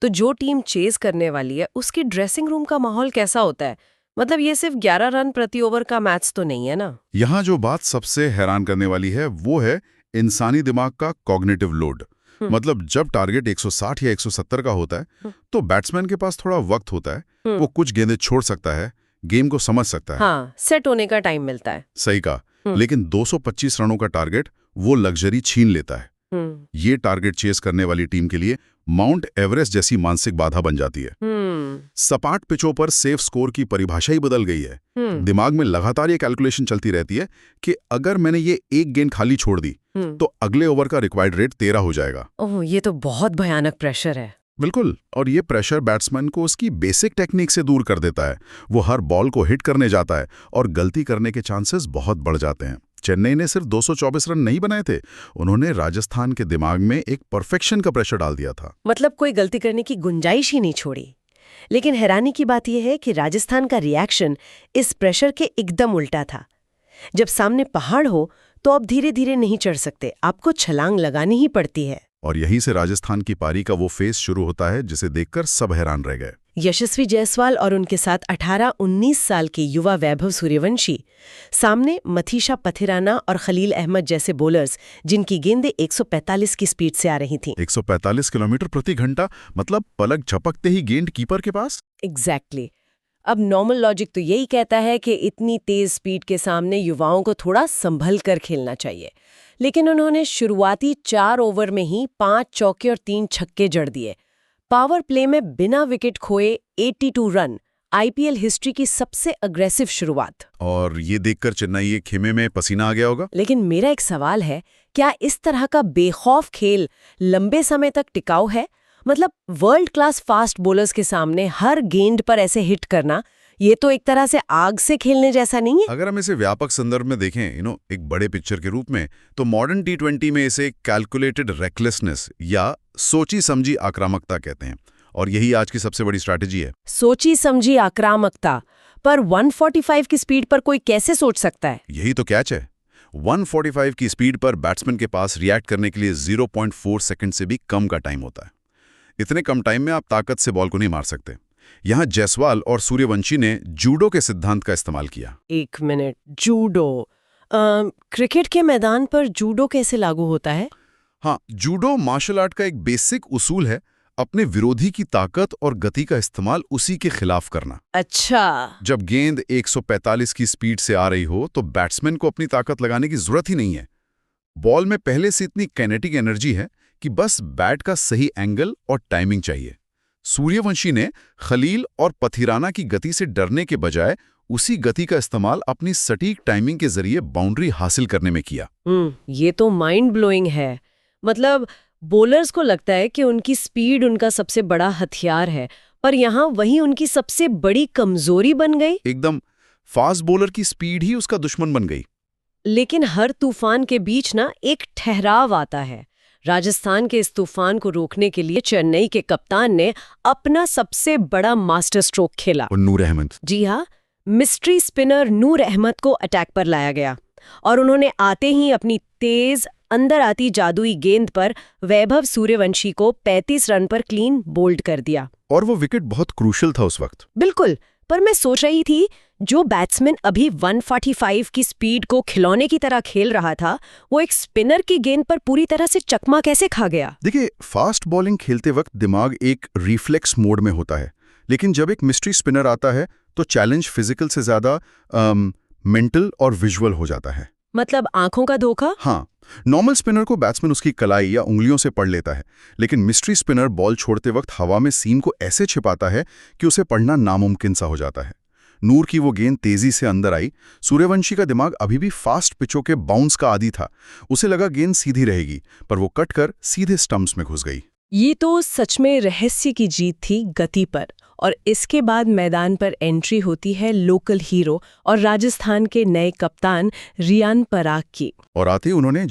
तो जो team chase करने वाली है उसकी ड्रेसिंग रूम का माहौल कैसा होता है? मतलब ये सिर्फ 11 रन प्रति ओवर का मैच तो नहीं है ना? यहाँ जो बात सबसे हैरान करने वाली है वो है इंसानी दिमाग का कॉग्निटिव लोड। मतलब जब टारगेट 160 या 170 का होता है तो बैट्समैन के पास थोड़ा वक्त होता है। वो कुछ गेंदें छोड़ सकता है, गेम को समझ सकता है। हाँ, सेट होने का टाइम मिलता है। सही कहा। लेकिन 225 रनों का टारगेट वो लग्जरी छीन लेता है। ये टारगेट चेस करने वाली टीम के लिए माउंट एवरेस्ट जैसी मानसिक बाधा बन जाती है। सपाट पिचों पर सेफ स्कोर की परिभाषा ही बदल गई है। दिमाग में लगातार ये कैलकुलेशन चलती रहती है कि अगर मैंने ये एक गेंद खाली छोड़ दी तो अगले ओवर का रिक्वायर्ड रेट 13 हो जाएगा। ओह, ये तो बहुत भयानक प्रेशर है। बिल्कुल, और ये प्रेशर बैट्समैन को उसकी बेसिक टेक्निक से दूर कर देता है। वो हर बॉल को हिट करने जाता है और गलती करने के चांसेस बहुत बढ़ जाते हैं। चेन्नई ने सिर्फ 224 रन नहीं बनाए थे, उन्होंने राजस्थान के दिमाग में एक परफेक्शन का प्रेशर डाल दिया था। मतलब कोई गलती करने की गुंजाइश ही नहीं छोड़ी। लेकिन हैरानी की बात यह है कि राजस्थान का रिएक्शन इस प्रेशर के एकदम उल्टा था। जब सामने पहाड़ हो तो आप धीरे धीरे नहीं चढ़ सकते, आपको छलांग लगानी ही पड़ती है। और यहीं से राजस्थान की पारी का वो फेज शुरू होता है जिसे देखकर सब हैरान रह गए। यशस्वी जायसवाल और उनके साथ 18-19 साल के युवा वैभव सूर्यवंशी, सामने मथीशा पथिराना और खलील अहमद जैसे बॉलर्स जिनकी गेंदें 145 की स्पीड से आ रही थीं। 145 किलोमीटर प्रति घंटा, मतलब पलक झपकते ही गेंद कीपर के पास। एग्जैक्टली। अब नॉर्मल लॉजिक तो यही कहता है कि इतनी तेज स्पीड के सामने युवाओं को थोड़ा संभल कर खेलना चाहिए, लेकिन उन्होंने शुरुआती 4 ओवर में ही 5 चौके और 3 छक्के जड़ दिए। पावर प्ले में बिना विकेट खोए 82 रन, आईपीएल हिस्ट्री की सबसे अग्रेसिव शुरुआत। और ये देखकर चेन्नई के खेमे में पसीना आ गया होगा। लेकिन मेरा एक सवाल है, क्या इस तरह का बेखौफ खेल लंबे समय तक टिकाऊ है? मतलब वर्ल्ड क्लास फास्ट बॉलर्स के सामने हर गेंद पर ऐसे हिट करना, ये तो एक तरह से आग से खेलने जैसा नहीं है? अगर हम इसे व्यापक संदर्भ में देखें, एक बड़े पिक्चर के रूप में, तो मॉडर्न टी20 में इसे कैलकुलेटेड रेकलेसनेस या सोची समझी आक्रामकता कहते हैं। और यही आज की सबसे बड़ी स्ट्रैटेजी है। सोची समझी आक्रामकता, पर 145 की स्पीड पर कोई कैसे सोच सकता है? यही तो कैच है। 145 की स्पीड पर बैट्समैन के पास रिएक्ट करने के लिए 0.4 सेकंड से भी कम का टाइम होता है। इतने कम टाइम में आप ताकत से बॉल को नहीं मार सकते। यहाँ जायसवाल और सूर्यवंशी ने जूडो के सिद्धांत का इस्तेमाल किया। एक मिनट, जूडो? क्रिकेट के मैदान पर जूडो कैसे लागू होता है? हाँ, जूडो मार्शल आर्ट का एक बेसिक उसूल है, अपने विरोधी की ताकत और गति का इस्तेमाल उसी के खिलाफ करना। अच्छा। जब गेंद 145 की स्पीड से आ रही हो तो बैट्समैन को अपनी ताकत लगाने की जरूरत ही नहीं है। बॉल में पहले से इतनी काइनेटिक एनर्जी है कि बस बैट का सही एंगल और टाइमिंग चाहिए। सूर्यवंशी ने खलील और पथिराना की गति से डरने के बजाय उसी गति का इस्तेमाल अपनी सटीक टाइमिंग के जरिए बाउंड्री हासिल करने में किया। ये तो माइंड ब्लोइंग है। मतलब बॉलर्स को लगता है कि उनकी स्पीड उनका सबसे बड़ा हथियार है, पर यहाँ वही उनकी सबसे बड़ी कमजोरी बन गई। एकदम, फास्ट बॉलर की स्पीड ही उसका दुश्मन बन गई। लेकिन हर तूफान के बीच ना एक ठहराव आता है। राजस्थान के इस तूफान को रोकने के लिए चेन्नई के कप्तान ने अपना सबसे बड़ा मास्टर स्ट्रोक खेला। और नूर अहमद। जी हाँ, मिस्ट्री स्पिनर नूर अहमद को अटैक पर लाया गया और उन्होंने आते ही अपनी तेज अंदर आती जादुई गेंद पर वैभव सूर्यवंशी को 35 रन पर क्लीन बोल्ड कर दिया। और वो विकेट बहुत क्रूशल था उस वक्त। बिल्कुल, पर मैं सोच रही थी, जो बैट्समैन अभी 145 की स्पीड को खिलौने की तरह खेल रहा था, वो एक स्पिनर की गेंद पर पूरी तरह से चकमा कैसे खा गया? देखिए, फास्ट बॉलिंग खेलते वक्त दिमाग एक रिफ्लेक्स मोड में होता है, लेकिन जब एक मिस्ट्री स्पिनर आता है तो चैलेंज फिजिकल से ज्यादा मेंटल और विजुअल हो जाता है। मतलब आंखों का धोखा? हाँ, नॉर्मल स्पिनर को बैट्समैन उसकी कलाई या उंगलियों से पढ़ लेता है, लेकिन मिस्ट्री स्पिनर बॉल छोड़ते वक्त हवा में सीम को ऐसे छिपाता है कि उसे पढ़ना नामुमकिन सा हो जाता है। नूर की वो गेंद तेजी से अंदर आई। सूर्यवंशी का दिमाग अभी भी फास्ट पिचों के बाउंस का आदी था। उसे लगा गेंद सीधी रहेगी, पर वो कटकर सीधे स्टंप्स में घुस गई। ये तो सच में रहस्य की जीत थी गति पर। और इसके बाद मैदान पर एंट्री होती है लोकल हीरो और राजस्थान के नए कप्तान रियान पराग की। और आते ही उन्होंने